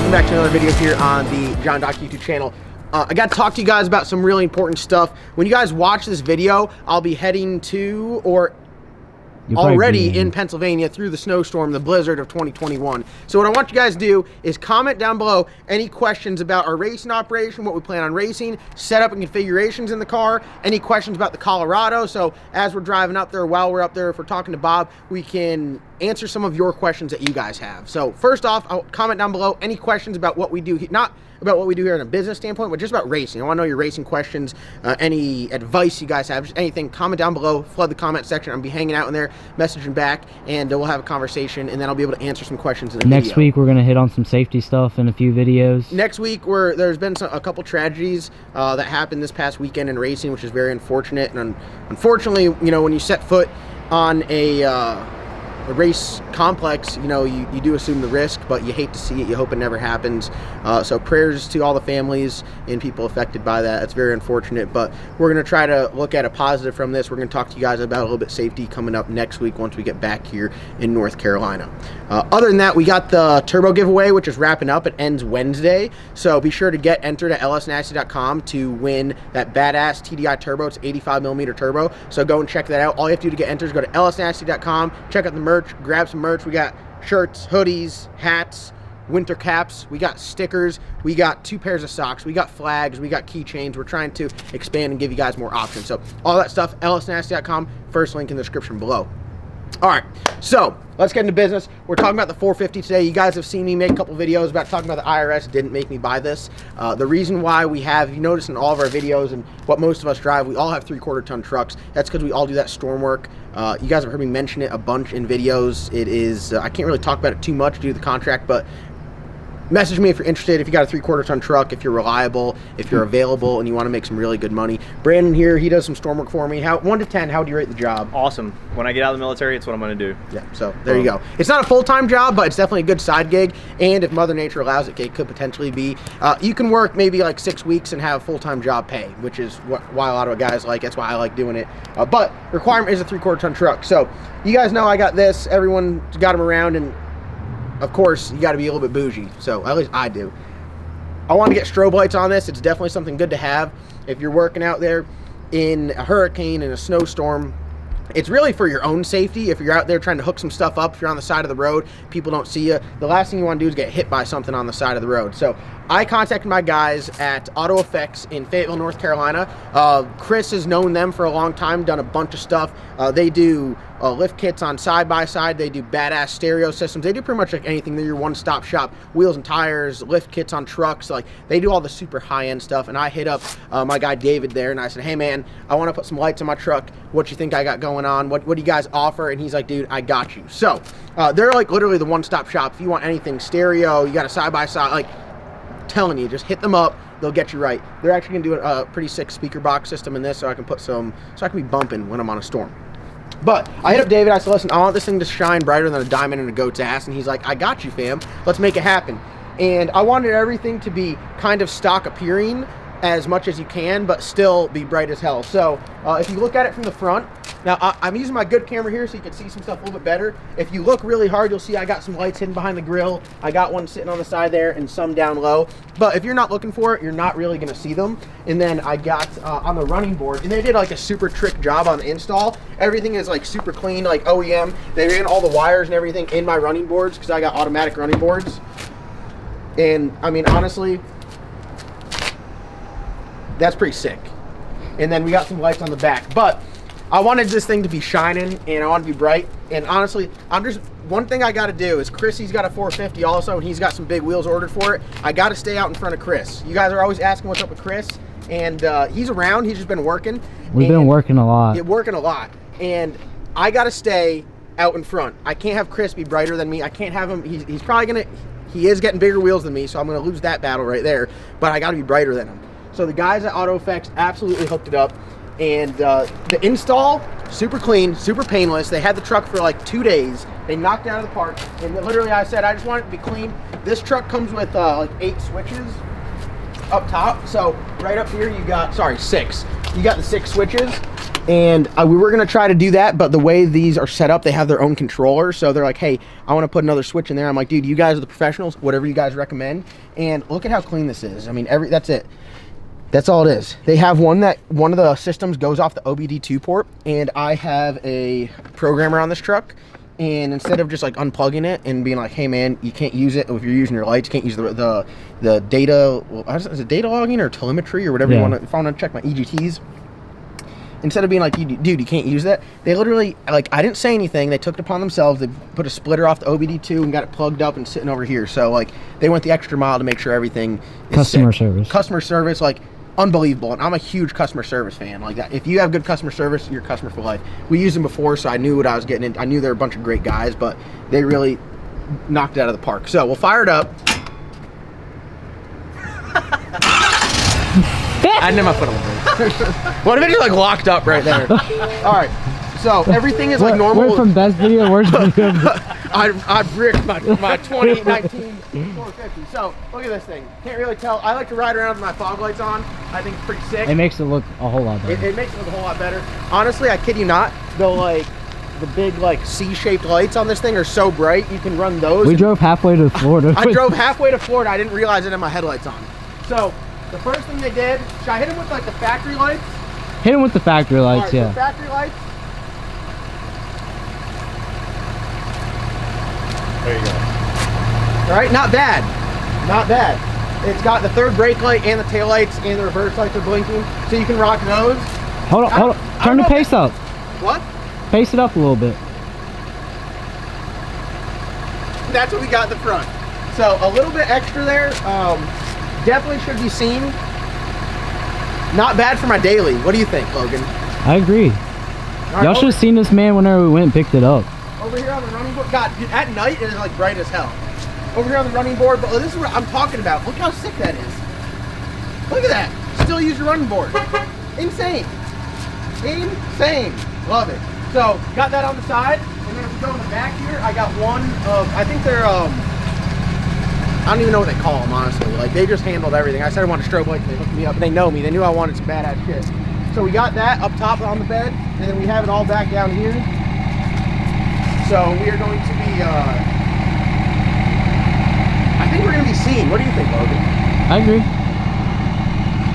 welcome back to another video here on the John Doc YouTube channel. I got to talk to you guys about some really important stuff. When you guys watch this video, I'll be heading to, or already in Pennsylvania through the snowstorm, the blizzard of 2021. So what I want you guys to do is comment down below any questions about our racing operation, what we plan on racing, setup and configurations in the car, any questions about the Colorado. So as we're driving up there, while we're up there, if we're talking to Bob, we can answer some of your questions that you guys have. So first off, I'll comment down below any questions about what we do, not about what we do here in a business standpoint, but just about racing. I want to know your racing questions, any advice you guys have, just anything. Comment down below, flood the comment section. I'll be hanging out in there, messaging back, and we'll have a conversation, and then I'll be able to answer some questions in the video. Next week, we're going to hit on some safety stuff in a few videos. Next week, there's been a couple tragedies that happened this past weekend in racing, which is very unfortunate. And unfortunately, you know, when you set foot on a race complex, you know, you do assume the risk, but you hate to see it. You hope it never happens. So prayers to all the families and people affected by that. It's very unfortunate, but we're going to try to look at a positive from this. We're going to talk to you guys about a little bit safety coming up next week once we get back here in North Carolina. Other than that, we got the turbo giveaway, which is wrapping up. It ends Wednesday, so be sure to get entered at lsnasty.com to win that badass TDI turbo. It's 85mm turbo, so go and check that out. All you have to do to get entered is go to lsnasty.com, check out the merch, grab some merch. We got shirts, hoodies, hats, winter caps, we got stickers, we got 2 pairs of socks, we got flags, we got keychains. We're trying to expand and give you guys more options. So all that stuff, lsnasty.com, first link in the description below. All right, so let's get into business. We're talking about the 450 today. You guys have seen me make a couple videos about talking about the IRS didn't make me buy this. The reason why we have, you notice in all of our videos and what most of us drive, we all have 3/4 ton trucks. That's because we all do that storm work. You guys have heard me mention it a bunch in videos. It is, I can't really talk about it too much due to the contract, but message me if you're interested, if you got a 3/4 ton truck, if you're reliable, if you're available, and you want to make some really good money. Brandon here, he does some storm work for me. 1 to 10, how would you rate the job? Awesome. When I get out of the military, it's what I'm going to do. Yeah, so there you go. It's not a full-time job, but it's definitely a good side gig, and if Mother Nature allows it, it could potentially be. You can work maybe like 6 weeks and have full-time job pay, which is why a lot of guys like it. That's why I like doing it. But requirement is a 3/4 ton truck. So you guys know I got this. Everyone got them around, and of course, you got to be a little bit bougie, so at least I do. I want to get strobe lights on this. It's definitely something good to have if you're working out there in a hurricane, in a snowstorm. It's really for your own safety. If you're out there trying to hook some stuff up, if you're on the side of the road, people don't see you, the last thing you want to do is get hit by something on the side of the road. So I contacted my guys at Auto Effects in Fayetteville, North Carolina. Chris has known them for a long time, done a bunch of stuff. They do lift kits on side-by-side. They do badass stereo systems. They do pretty much like anything. They're your one-stop shop. Wheels and tires, lift kits on trucks. Like, they do all the super high-end stuff. And I hit up my guy David there, and I said, hey man, I want to put some lights on my truck. What you think I got going on? What do you guys offer? And he's like, dude, I got you. So they're like literally the one-stop shop. If you want anything stereo, you got a side-by-side, like, telling you, just hit them up, they'll get you right. They're actually gonna do a pretty sick speaker box system in this, so I can put some, so I can be bumping when I'm on a storm. But I hit up David, I said, listen, I want this thing to shine brighter than a diamond in a goat's ass, and he's like, I got you, fam, let's make it happen. And I wanted everything to be kind of stock appearing as much as you can, but still be bright as hell. So if you look at it from the front, now I'm using my good camera here so you can see some stuff a little bit better. If you look really hard, you'll see I got some lights hidden behind the grill. I got one sitting on the side there and some down low. But if you're not looking for it, you're not really gonna see them. And then I got on the running board, and they did like a super trick job on the install. Everything is like super clean, like OEM. They ran all the wires and everything in my running boards because I got automatic running boards. And I mean, honestly, that's pretty sick. And then we got some lights on the back, but I wanted this thing to be shining and I want to be bright. And honestly, one thing I got to do is He's got a 450 also, and he's got some big wheels ordered for it. I got to stay out in front of Chris. You guys are always asking what's up with Chris, and he's around. He's just been working. We've been working a lot. Working a lot, and I got to stay out in front. I can't have Chris be brighter than me. I can't have him. He's probably gonna. He is getting bigger wheels than me, so I'm gonna lose that battle right there. But I got to be brighter than him. So the guys at Auto Effects absolutely hooked it up, and the install, super clean, super painless. They had the truck for like 2 days. They knocked it out of the park, and literally I said, I just want it to be clean. This truck comes with like 8 switches up top. So right up here you got, sorry, 6. you got the 6 switches, and we were gonna try to do that, but the way these are set up, they have their own controller. So they're like, hey, I want to put another switch in there. I'm like, dude, you guys are the professionals. Whatever you guys recommend. And look at how clean this is. I mean, that's it. That's all it is. They have one that one of the systems goes off the OBD2 port, and I have a programmer on this truck. And instead of just like unplugging it and being like, hey man, you can't use it if you're using your lights, you can't use the data, well, is it data logging or telemetry or whatever you want to, if I want to check my EGTs. Instead of being like, dude, you can't use that, they literally, like, I didn't say anything, they took it upon themselves, they put a splitter off the OBD2 and got it plugged up and sitting over here. So like, they went the extra mile to make sure everything is customer sick. service. Customer service, like, unbelievable. And I'm a huge customer service fan. Like that, if you have good customer service, you're a customer for life. We used them before, so I knew what I was getting into. I knew they were a bunch of great guys, but they really knocked it out of the park. So we'll fire it up. I didn't have my foot on the brake. What if it just like locked up right there? All right. So everything is like normal. We're from best video. Where's the I bricked my 2019 450. So look at this thing. Can't really tell. I like to ride around with my fog lights on. I think it's pretty sick. It makes it look a whole lot better. It makes it look a whole lot better. Honestly, I kid you not. The big like C-shaped lights on this thing are so bright. You can run those. We drove halfway to Florida. I drove halfway to Florida. I didn't realize it had my headlights on. So the first thing they did, should I hit them with like the factory lights? Hit them with the factory lights, All right, yeah. So factory lights. There you go. All right, not bad. Not bad. It's got the third brake light and the tail lights and the reverse lights are blinking, so you can rock those. Hold on. Turn the pace up. What? Pace it up a little bit. That's what we got in the front. So a little bit extra there. Definitely should be seen. Not bad for my daily. What do you think, Logan? I agree. Right, y'all should have seen this man whenever we went and picked it up. Over here on the running board, God, dude, at night it is like bright as hell. Over here on the running board, but this is what I'm talking about. Look how sick that is. Look at that. Still use your running board. Insane. Insane. Love it. So, got that on the side, and then if we go in the back here, I got one of, I think they're, I don't even know what they call them, honestly. Like, they just handled everything. I said I wanted a strobe light, and they hooked me up, and they know me. They knew I wanted some badass shit. So we got that up top on the bed, and then we have it all back down here. So we are going to be, I think we're going to be seen. What do you think, Logan? I agree.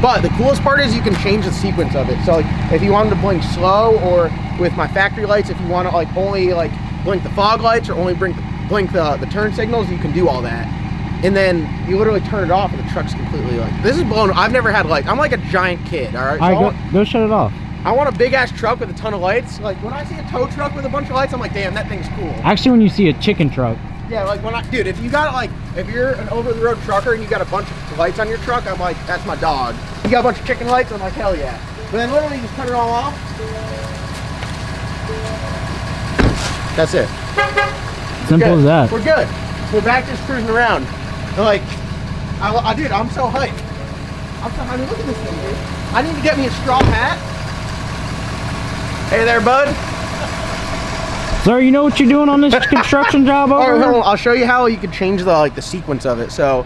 But the coolest part is you can change the sequence of it. So like, if you wanted to blink slow, or with my factory lights, if you want to like only like blink the fog lights or only blink the turn signals, you can do all that. And then you literally turn it off and the truck's completely like, this is blown. I've never had lights. I'm like a giant kid, all right? All right, go shut it off. I want a big ass truck with a ton of lights. Like when I see a tow truck with a bunch of lights, I'm like, damn, that thing's cool. Actually, when you see a chicken truck. Yeah, like when dude, if you got like, if you're an over the road trucker and you got a bunch of lights on your truck, I'm like, that's my dog. You got a bunch of chicken lights, I'm like, hell yeah. But then literally you just turn it all off. That's it. Simple as that. We're good. We're back just cruising around. And like, dude, I'm so hyped. I mean, look at this thing, dude. I need to get me a straw hat. Hey there, bud. Sir, you know what you're doing on this construction job over here? I'll show you how you can change the sequence of it. So,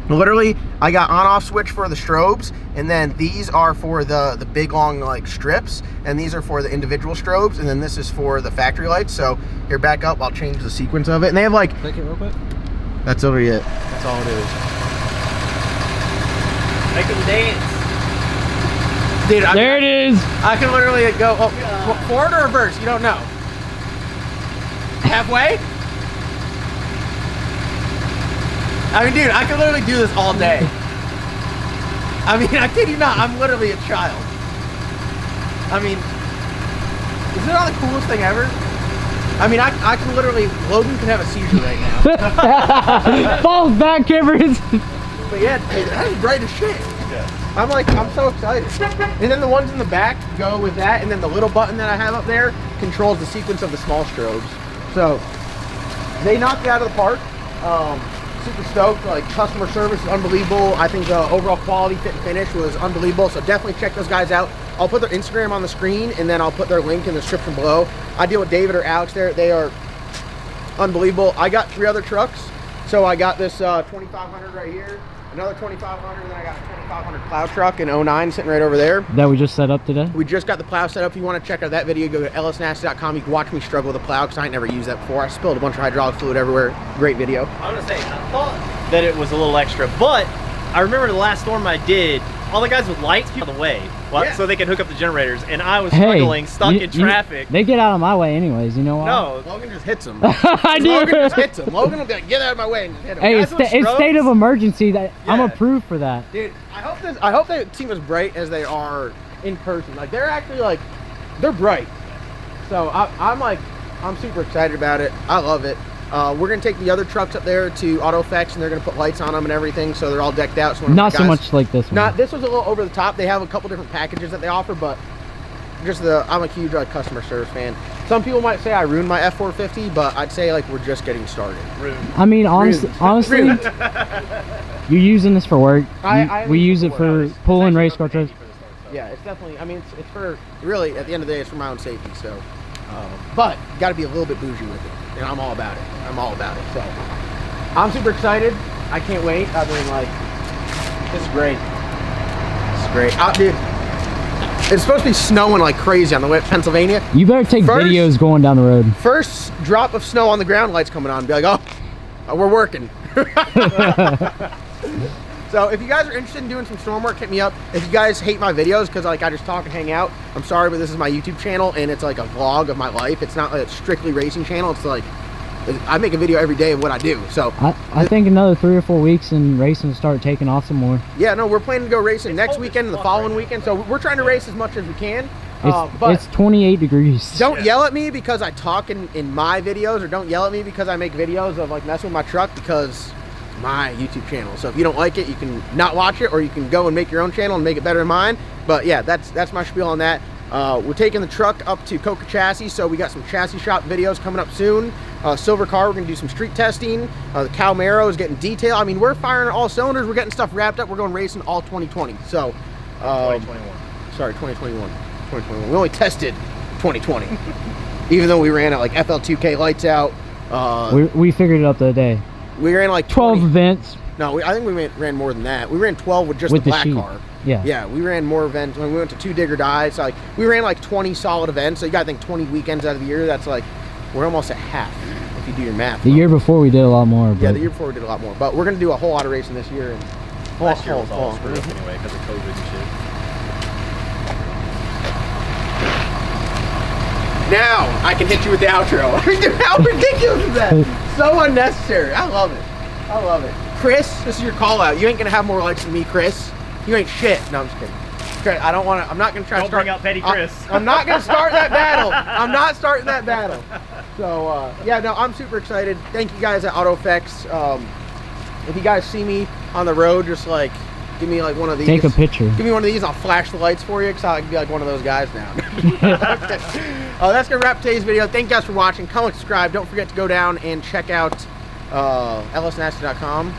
literally, I got on-off switch for the strobes, and then these are for the big long like strips, and these are for the individual strobes, and then this is for the factory lights. So, here, back up. I'll change the sequence of it, and they have like. Click it real quick. That's literally it. That's all it is. Make them dance. Dude, there it is. I can literally go forward or reverse. You don't know. Halfway? I mean, dude, I could literally do this all day. I mean, I kid you not. I'm literally a child. I mean, isn't it not the coolest thing ever? I mean, I can literally, Logan could have a seizure right now. Falls back, cameras. But yeah, dude, that is bright as shit. Yeah. I'm so excited. And then the ones in the back go with that, and then the little button that I have up there controls the sequence of the small strobes. So, they knocked it out of the park. Super stoked. Like, customer service is unbelievable. I think the overall quality, fit and finish was unbelievable. So definitely check those guys out. I'll put their Instagram on the screen, and then I'll put their link in the description below. I deal with David or Alex there. They are unbelievable. I got 3 other trucks. So I got this 2500 right here. Another 2500, and then I got a 2500 plow truck in 09 sitting right over there. That we just set up today? We just got the plow set up. If you want to check out that video, go to lsnasty.com. You can watch me struggle with a plow because I ain't never used that before. I spilled a bunch of hydraulic fluid everywhere. Great video. I was gonna say, I thought that it was a little extra, but I remember the last storm I did, all the guys with lights out of the way, so they could hook up the generators, and I was struggling, stuck in traffic. They get out of my way anyways, you know why? No. Logan just hits him. I do. Logan just hits him. Logan will be like, get out of my way and just hit him. Hey, it's state of emergency. That I'm approved for that. Dude, I hope they seem as bright as they are in person. Like, they're actually like, they're bright. So I'm super excited about it. I love it. We're gonna take the other trucks up there to AutoFX, and they're gonna put lights on them and everything, so they're all decked out. So not so much like this one. This was a little over the top. They have a couple different packages that they offer, but just I'm a huge customer service fan. Some people might say I ruined my F-450, but I'd say like we're just getting started. I mean, honestly, you're using this for work. We use it for pulling race car trucks. Yeah, it's definitely. I mean, it's for really at the end of the day, it's for my own safety. So, but got to be a little bit bougie with it, and I'm all about it. I'm all about it. So, I'm super excited. I can't wait. I mean, like, this is great. This is great, dude. It's supposed to be snowing like crazy on the way to Pennsylvania. You better take videos going down the road. First drop of snow on the ground, lights coming on. Be like, oh, we're working. So if you guys are interested in doing some storm work, hit me up. If you guys hate my videos because like I just talk and hang out, I'm sorry, but this is my YouTube channel and it's like a vlog of my life. It's not a strictly racing channel. It's like I make a video every day of what I do. So I think another 3 or 4 weeks and racing will start taking off some more. Yeah, no, we're planning to go racing next weekend and the following weekend. So we're trying to race as much as we can. But it's 28 degrees. Don't yell at me because I talk in my videos, or don't yell at me because I make videos of like messing with my truck, because my YouTube channel. So if you don't like it, you can not watch it, or you can go and make your own channel and make it better than mine. But yeah, that's my spiel on that. We're taking the truck up to Coca Chassis, so we got some chassis shop videos coming up soon. Silver car, we're gonna do some street testing. The Cal Marrow is getting detail. I mean, we're firing all cylinders. We're getting stuff wrapped up. We're going racing all 2020. So 2021. Sorry, 2021. 2021. We only tested 2020, even though we ran at like FL2K lights out. We figured it out the other day. We ran like 12 events. No, I think we ran more than that. We ran 12 with just the black car. Yeah, we ran more events. When we went to 2 digger dives, so like we ran like 20 solid events. So you gotta think 20 weekends out of the year. That's like, we're almost at half if you do your math. The year before we did a lot more. Yeah, the year before we did a lot more. But we're gonna do a whole lot of racing this year. And last year was all screwed up anyway because of COVID and shit. Now I can hit you with the outro. I mean, dude, how ridiculous is that? So unnecessary. I love it. I love it. Chris, this is your call out. You ain't gonna have more likes than me, Chris. You ain't shit. No, I'm just kidding. Chris, I don't want to. I'm not gonna try to start. Don't bring out petty Chris. I'm not gonna start that battle. I'm not starting that battle. So yeah, no, I'm super excited. Thank you guys at AutoFX. If you guys see me on the road, just like give me like one of these. Take a picture. Give me one of these. I'll flash the lights for you, because I can be like one of those guys now. That's gonna wrap today's video. Thank you guys for watching. Comment, subscribe. Don't forget to go down and check out lsnasty.com.